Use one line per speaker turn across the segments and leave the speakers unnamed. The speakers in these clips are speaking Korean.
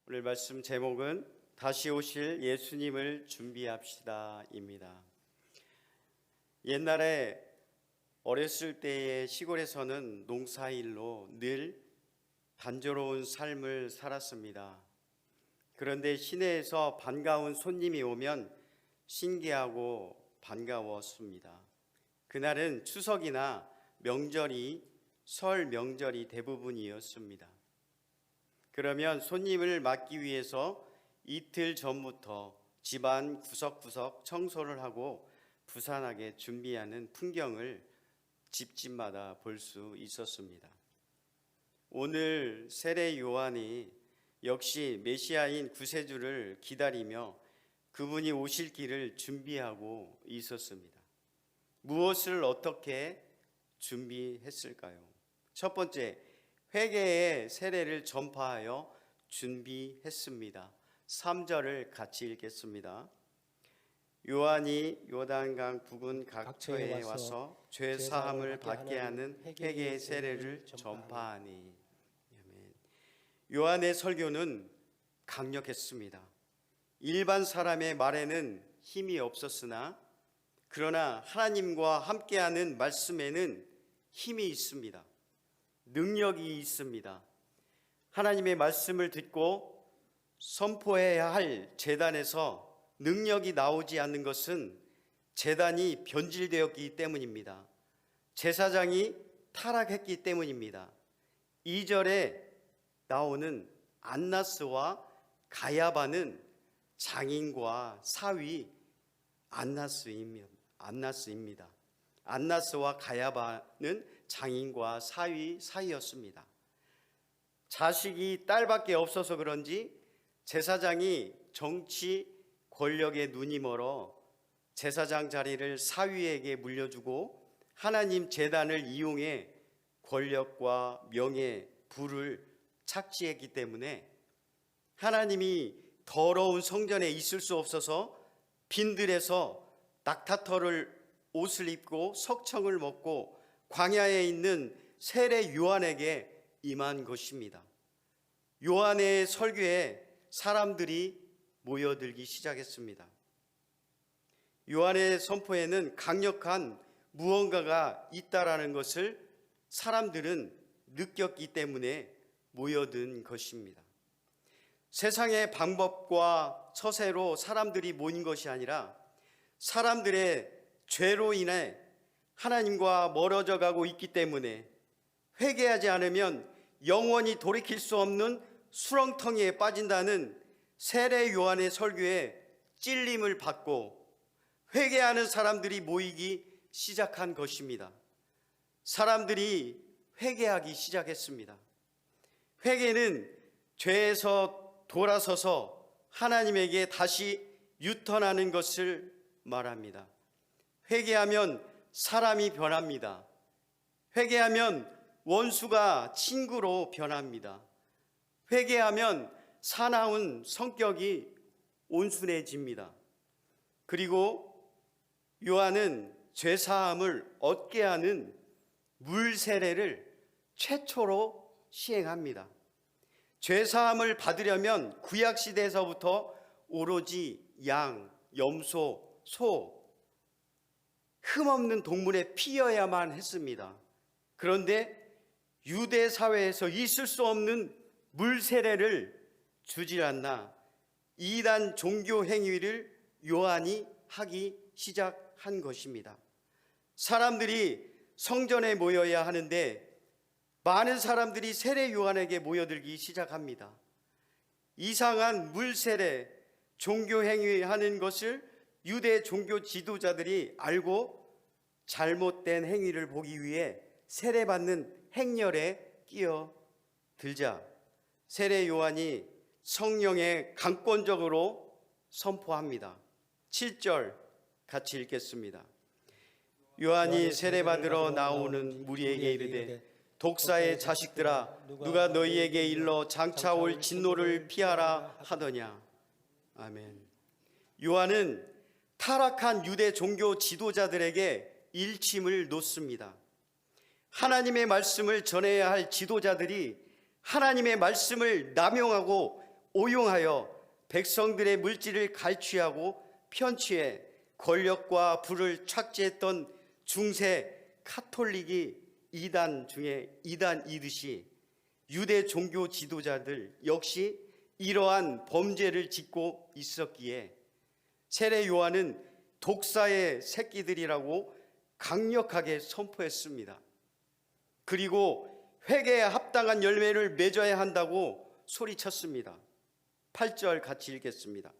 오늘 말씀 제목은 다시 오실 예수님을 준비합시다입니다. 옛날에 어렸을 때의 시골에서는 농사일로 늘 단조로운 삶을 살았습니다. 그런데 시내에서 반가운 손님이 오면 신기하고 반가웠습니다. 그날은 추석이나 설 명절이 대부분이었습니다. 그러면 손님을 맞기 위해서 이틀 전부터 집안 구석구석 청소를 하고 부산하게 준비하는 풍경을 집집마다 볼 수 있었습니다. 오늘 세례 요한이 역시 메시아인 구세주를 기다리며 그분이 오실 길을 준비하고 있었습니다. 무엇을 어떻게 준비했을까요? 첫 번째, 회개의 세례를 전파하여 준비했습니다. 3절을 같이 읽겠습니다. 요한이 요단강 부근 각처에 와서 죄 사함을 받게 하는 회개의 세례를 전파하니. 요한의 설교는 강력했습니다. 일반 사람의 말에는 힘이 없었으나 그러나 하나님과 함께하는 말씀에는 힘이 있습니다. 능력이 있습니다. 하나님의 말씀을 듣고 선포해야 할 제단에서 능력이 나오지 않는 것은 제단이 변질되었기 때문입니다. 제사장이 타락했기 때문입니다. 2절에 나오는 안나스와 가야바는 장인과 사위 안나스입니다. 안나스와 가야바는 장인과 사위 사이였습니다. 자식이 딸밖에 없어서 그런지 제사장이 정치 권력에 눈이 멀어 제사장 자리를 사위에게 물려주고 하나님 제단을 이용해 권력과 명예, 부를 착취했기 때문에 하나님이 더러운 성전에 있을 수 없어서 빈들에서 낙타털을 옷을 입고 석청을 먹고 광야에 있는 세례 요한에게 임한 것입니다. 요한의 설교에 사람들이 모여들기 시작했습니다. 요한의 선포에는 강력한 무언가가 있다라는 것을 사람들은 느꼈기 때문에 모여든 것입니다. 세상의 방법과 처세로 사람들이 모인 것이 아니라 사람들의 죄로 인해 하나님과 멀어져 가고 있기 때문에 회개하지 않으면 영원히 돌이킬 수 없는 수렁텅이에 빠진다는 세례 요한의 설교에 찔림을 받고 회개하는 사람들이 모이기 시작한 것입니다. 사람들이 회개하기 시작했습니다. 회개는 죄에서 돌아서서 하나님에게 다시 유턴하는 것을 말합니다. 회개하면 사람이 변합니다. 회개하면 원수가 친구로 변합니다. 회개하면 사나운 성격이 온순해집니다. 그리고 요한은 죄사함을 얻게 하는 물 세례를 최초로 시행합니다. 죄사함을 받으려면 구약시대에서부터 오로지 양, 염소, 소, 흠없는 동물의 피여야만 했습니다. 그런데 유대 사회에서 있을 수 없는 물 세례를 주질 않나 이단 종교 행위를 요한이 하기 시작한 것입니다. 사람들이 성전에 모여야 하는데 많은 사람들이 세례 요한에게 모여들기 시작합니다. 이상한 물 세례, 종교 행위하는 것을 유대 종교 지도자들이 알고 잘못된 행위를 보기 위해 세례받는 행렬에 끼어들자 세례 요한이 성령에 강권적으로 선포합니다. 7절 같이 읽겠습니다. 요한이 세례받으러 나오는 무리에게 이르되 독사의 자식들아 누가 너희에게 일러 장차 올 진노를 피하라 하더냐. 아멘. 요한은 타락한 유대 종교 지도자들에게 일침을 놓습니다. 하나님의 말씀을 전해야 할 지도자들이 하나님의 말씀을 남용하고 오용하여 백성들의 물질을 갈취하고 편취해 권력과 부를 착취했던 중세 카톨릭이 이단 중에 이단이듯이 유대 종교 지도자들 역시 이러한 범죄를 짓고 있었기에 세례 요한은 독사의 새끼들이라고 강력하게 선포했습니다. 그리고 회개에 합당한 열매를 맺어야 한다고 소리쳤습니다. 8절 같이 읽겠습니다.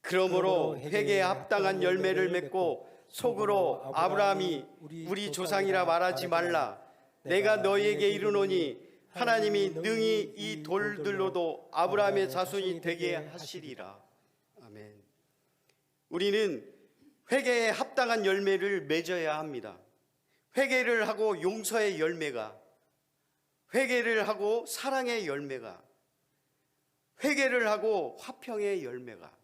그러므로 회개에 합당한 열매를 맺고 속으로 아브라함이 우리 조상이라 말하지 말라. 내가 너희에게 이르노니 하나님이 능히 이 돌들로도 아브라함의 자손이 되게 하시리라. 아멘. 우리는 회개에 합당한 열매를 맺어야 합니다. 회개를 하고 용서의 열매가, 회개를 하고 사랑의 열매가, 회개를 하고 화평의 열매가,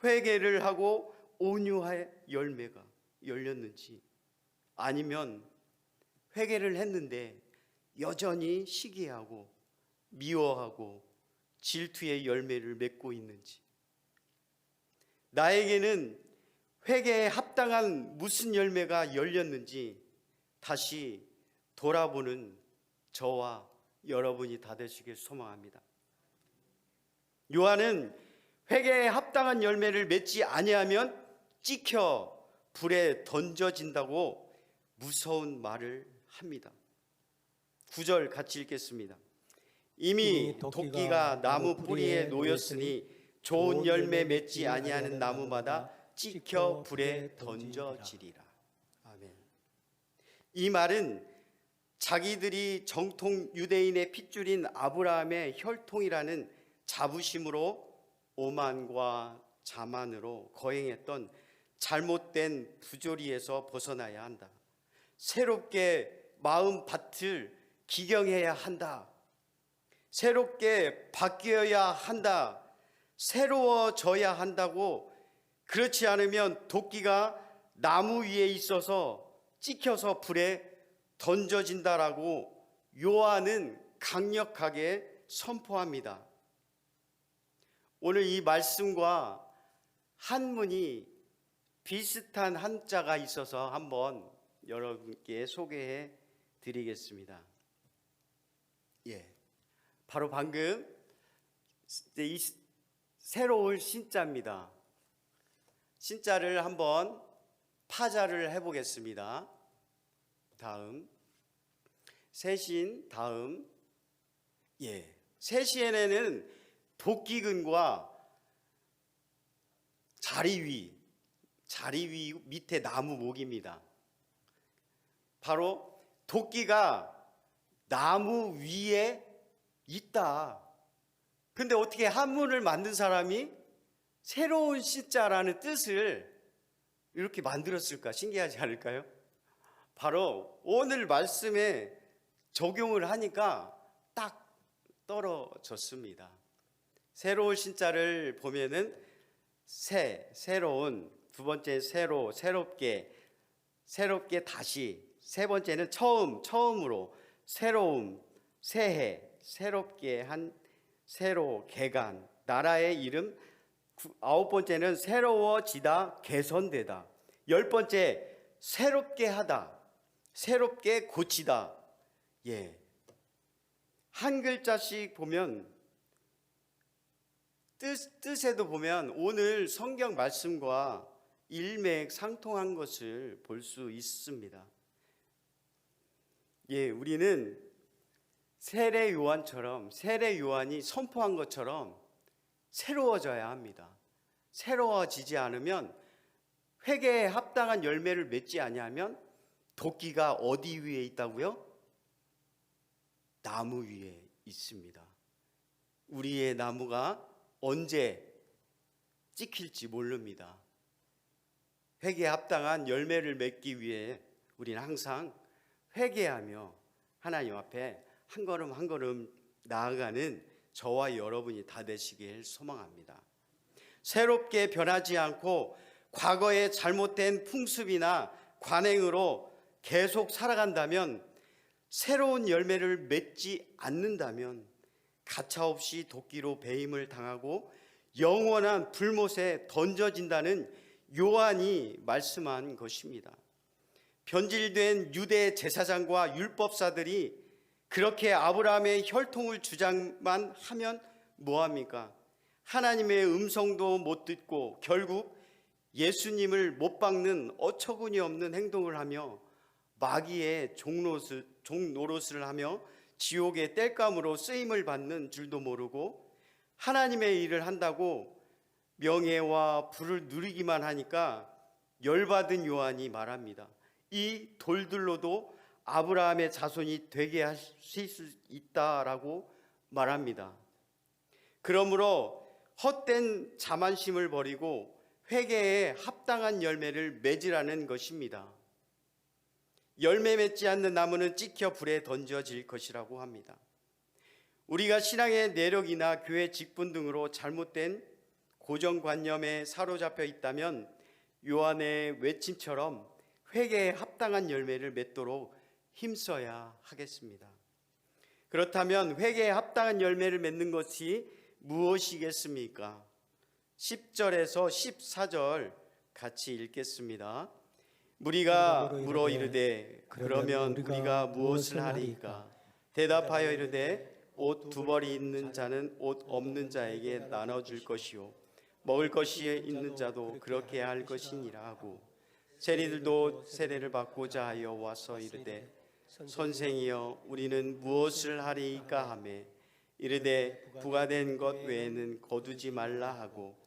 회개를 하고 온유의 열매가 열렸는지, 아니면 회개를 했는데 여전히 시기하고 미워하고 질투의 열매를 맺고 있는지, 나에게는 회개에 합당한 무슨 열매가 열렸는지 다시 돌아보는 저와 여러분이 다 되시길 소망합니다. 요한은 회개에 합당한 열매를 맺지 아니하면 찍혀 불에 던져진다고 무서운 말을 합니다. 9절 같이 읽겠습니다. 이미 도끼가 나무 뿌리에 놓였으니 좋은 열매 맺지 아니하는 나무마다 찍혀 불에 던져지리라. 아멘. 이 말은 자기들이 정통 유대인의 핏줄인 아브라함의 혈통이라는 자부심으로 오만과 자만으로 거행했던 잘못된 부조리에서 벗어나야 한다. 새롭게 마음밭을 기경해야 한다. 새롭게 바뀌어야 한다. 새로워져야 한다고. 그렇지 않으면 도끼가 나무 위에 있어서 찍혀서 불에 던져진다라고 요한은 강력하게 선포합니다. 오늘 이 말씀과 한문이 비슷한 한자가 있어서 한번 여러분께 소개해 드리겠습니다. 바로 방금 이 새로운 신자입니다. 신자를 한번 파자를 해보겠습니다. 다음 세신 다음 세시에는 도끼근과 자리 위 밑에 나무 목입니다. 바로 도끼가 나무 위에 있다. 근데 어떻게 한문을 만든 사람이 새로운 신자라는 뜻을 이렇게 만들었을까? 신기하지 않을까요? 바로 오늘 말씀에 적용을 하니까 딱 떨어졌습니다. 새로운 신자를 보면은 새로운, 두 번째 새롭게 다시, 세 번째는 처음으로, 새로움, 새해, 새롭게 한, 새로, 개간, 나라의 이름, 아홉 번째는 새로워지다, 개선되다, 열 번째 새롭게 하다, 새롭게 고치다. 한 글자씩 보면 뜻에도 보면 오늘 성경 말씀과 일맥상통한 것을 볼 수 있습니다. 우리는 세례 요한이 선포한 것처럼 새로워져야 합니다. 새로워지지 않으면, 회개에 합당한 열매를 맺지 아니하면 도끼가 어디 위에 있다고요? 나무 위에 있습니다. 우리의 나무가 언제 찍힐지 모릅니다. 회개에 합당한 열매를 맺기 위해 우리는 항상 회개하며 하나님 앞에 한 걸음 한 걸음 나아가는 저와 여러분이 다 되시길 소망합니다. 새롭게 변하지 않고 과거의 잘못된 풍습이나 관행으로 계속 살아간다면, 새로운 열매를 맺지 않는다면 가차없이 도끼로 배임을 당하고 영원한 불못에 던져진다는 요한이 말씀한 것입니다. 변질된 유대 제사장과 율법사들이 그렇게 아브라함의 혈통을 주장만 하면 뭐합니까? 하나님의 음성도 못 듣고 결국 예수님을 못 박는 어처구니 없는 행동을 하며 마귀의 종노릇을 하며 지옥의 땔감으로 쓰임을 받는 줄도 모르고 하나님의 일을 한다고 명예와 부를 누리기만 하니까 열받은 요한이 말합니다. 이 돌들로도 아브라함의 자손이 되게 하실 수 있다라고 말합니다. 그러므로 헛된 자만심을 버리고 회개에 합당한 열매를 맺으라는 것입니다. 열매 맺지 않는 나무는 찍혀 불에 던져질 것이라고 합니다. 우리가 신앙의 내력이나 교회 직분 등으로 잘못된 고정관념에 사로잡혀 있다면 요한의 외침처럼 회개에 합당한 열매를 맺도록 힘써야 하겠습니다. 그렇다면 회개에 합당한 열매를 맺는 것이 무엇이겠습니까? 10절에서 14절 같이 읽겠습니다. 무리가 물어 이르되 그러면 우리가 무엇을 하리이까? 대답하여 이르되 옷 두 벌이 있는 자는 옷 없는 자에게 나눠줄 것이요 먹을 것이 있는 자도 그렇게 할 것이니라 하고 세리들도 세례를 받고자 하여 와서 이르되 선생이여 우리는 무엇을 하리이까 하매 이르되 부과된 것 외에는 거두지 말라 하고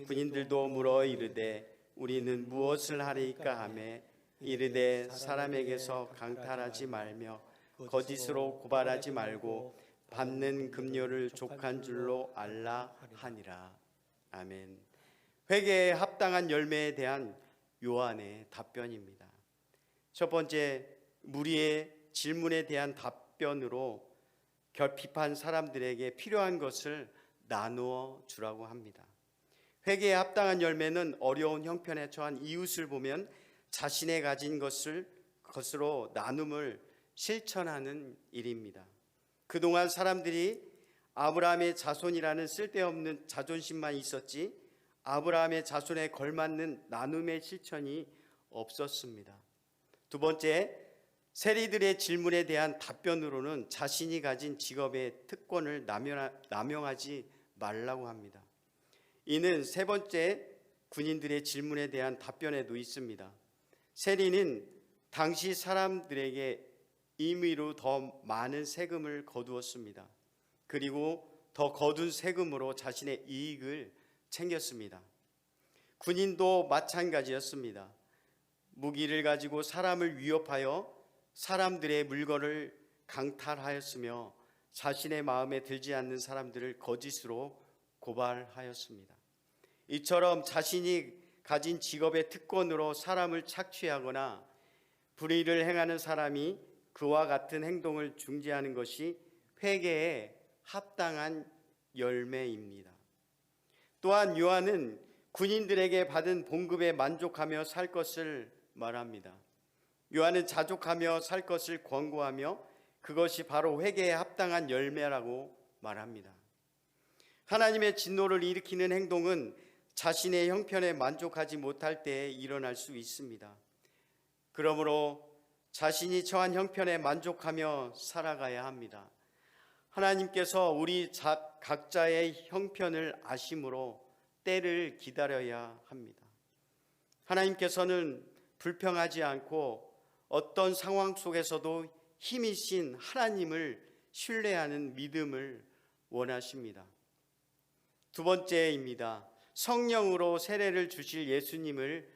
군인들도 물어 이르되 우리는 무엇을 하리이까 하매 이르되 사람에게서 강탈하지 말며 거짓으로 고발하지 말고 받는 급료를 족한 줄로 알라 하니라. 아멘. 회개에 합당한 열매에 대한 요한의 답변입니다. 첫 번째, 무리의 질문에 대한 답변으로 결핍한 사람들에게 필요한 것을 나누어 주라고 합니다. 회개에 합당한 열매는 어려운 형편에 처한 이웃을 보면 자신의 가진 것으로 나눔을 실천하는 일입니다. 그동안 사람들이 아브라함의 자손이라는 쓸데없는 자존심만 있었지 아브라함의 자손에 걸맞는 나눔의 실천이 없었습니다. 두 번째, 세리들의 질문에 대한 답변으로는 자신이 가진 직업의 특권을 남용하지 말라고 합니다. 이는 세 번째 군인들의 질문에 대한 답변에도 있습니다. 세리는 당시 사람들에게 임의로 더 많은 세금을 거두었습니다. 그리고 더 거둔 세금으로 자신의 이익을 챙겼습니다. 군인도 마찬가지였습니다. 무기를 가지고 사람을 위협하여 사람들의 물건을 강탈하였으며 자신의 마음에 들지 않는 사람들을 거짓으로 고발하였습니다. 이처럼 자신이 가진 직업의 특권으로 사람을 착취하거나 불의를 행하는 사람이 그와 같은 행동을 중지하는 것이 회개에 합당한 열매입니다. 또한 요한은 군인들에게 받은 봉급에 만족하며 살 것을 말합니다. 요한은 자족하며 살 것을 권고하며 그것이 바로 회개에 합당한 열매라고 말합니다. 하나님의 진노를 일으키는 행동은 자신의 형편에 만족하지 못할 때에 일어날 수 있습니다. 그러므로 자신이 처한 형편에 만족하며 살아가야 합니다. 하나님께서 우리 각자의 형편을 아심으로 때를 기다려야 합니다. 하나님께서는 불평하지 않고 어떤 상황 속에서도 힘이신 하나님을 신뢰하는 믿음을 원하십니다. 두 번째입니다. 성령으로 세례를 주실 예수님을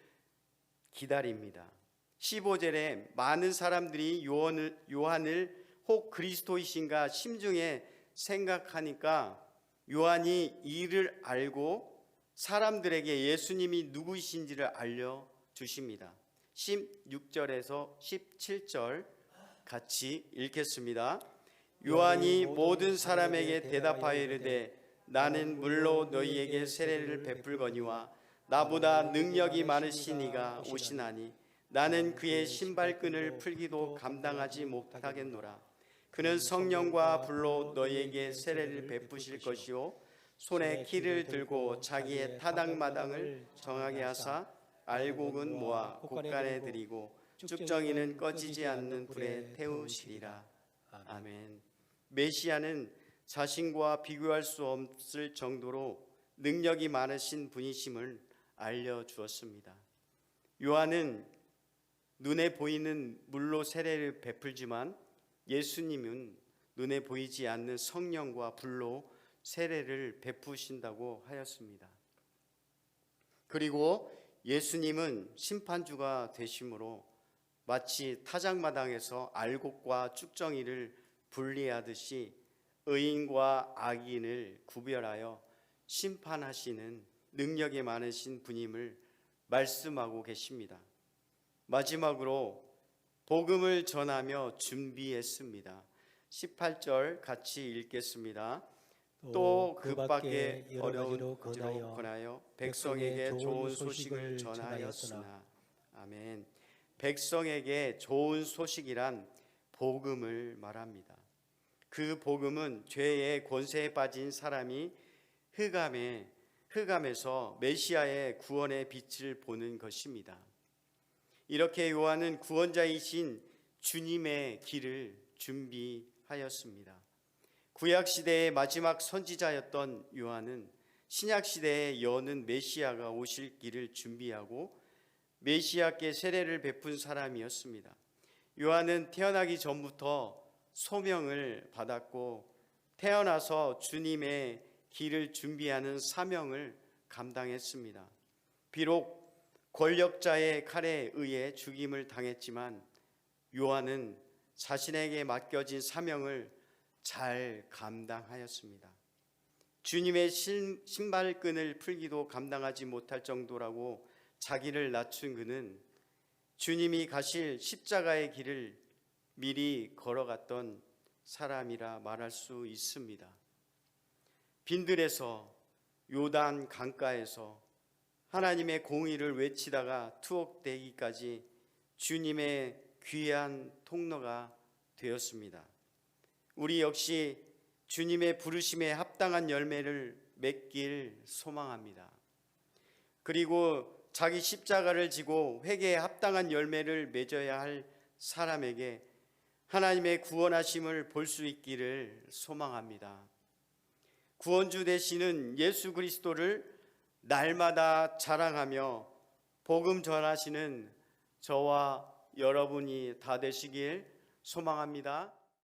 기다립니다. 15절에 많은 사람들이 요한을 혹 그리스도이신가 심중에 생각하니까 요한이 이를 알고 사람들에게 예수님이 누구이신지를 알려주십니다. 16절에서 17절 같이 읽겠습니다. 요한이 모든 사람에게 대답하여 이르되 나는 물로 너희에게 세례를 베풀거니와 나보다 능력이 많으신 이가 오시나니 나는 그의 신발끈을 풀기도 감당하지 못하겠노라. 그는 성령과 불로 너희에게 세례를 베푸실 것이요 손에 키를 들고 자기의 타당마당을 정하게 하사 알곡은 모아 곳간에 들이고 쭉정이는 꺼지지 않는 불에 태우시리라. 아멘. 메시아는 자신과 비교할 수 없을 정도로 능력이 많으신 분이심을 알려주었습니다. 요한은 눈에 보이는 물로 세례를 베풀지만 예수님은 눈에 보이지 않는 성령과 불로 세례를 베푸신다고 하였습니다. 그리고 예수님은 심판주가 되심으로 마치 타작마당에서 알곡과 쭉정이를 분리하듯이 의인과 악인을 구별하여 심판하시는 능력이 많으신 분임을 말씀하고 계십니다. 마지막으로 복음을 전하며 준비했습니다. 18절 같이 읽겠습니다. 또 그 밖에 어려운 가지로 권하여 백성에게 좋은 소식을 전하였으나. 아멘. 백성에게 좋은 소식이란 복음을 말합니다. 그 복음은 죄의 권세에 빠진 사람이 흑암에서 메시아의 구원의 빛을 보는 것입니다. 이렇게 요한은 구원자이신 주님의 길을 준비하였습니다. 구약시대의 마지막 선지자였던 요한은 신약시대에 여는 메시아가 오실 길을 준비하고 메시아께 세례를 베푼 사람이었습니다. 요한은 태어나기 전부터 소명을 받았고 태어나서 주님의 길을 준비하는 사명을 감당했습니다. 비록 권력자의 칼에 의해 죽임을 당했지만 요한은 자신에게 맡겨진 사명을 잘 감당하였습니다. 주님의 신발끈을 풀기도 감당하지 못할 정도라고 자기를 낮춘 그는 주님이 가실 십자가의 길을 미리 걸어갔던 사람이라 말할 수 있습니다. 빈들에서 요단 강가에서 하나님의 공의를 외치다가 투옥되기까지 주님의 귀한 통로가 되었습니다. 우리 역시 주님의 부르심에 합당한 열매를 맺길 소망합니다. 그리고 자기 십자가를 지고 회개에 합당한 열매를 맺어야 할 사람에게 하나님의 구원하심을 볼 수 있기를 소망합니다. 구원주 되시는 예수 그리스도를 날마다 자랑하며 복음 전하시는 저와 여러분이 다 되시길 소망합니다.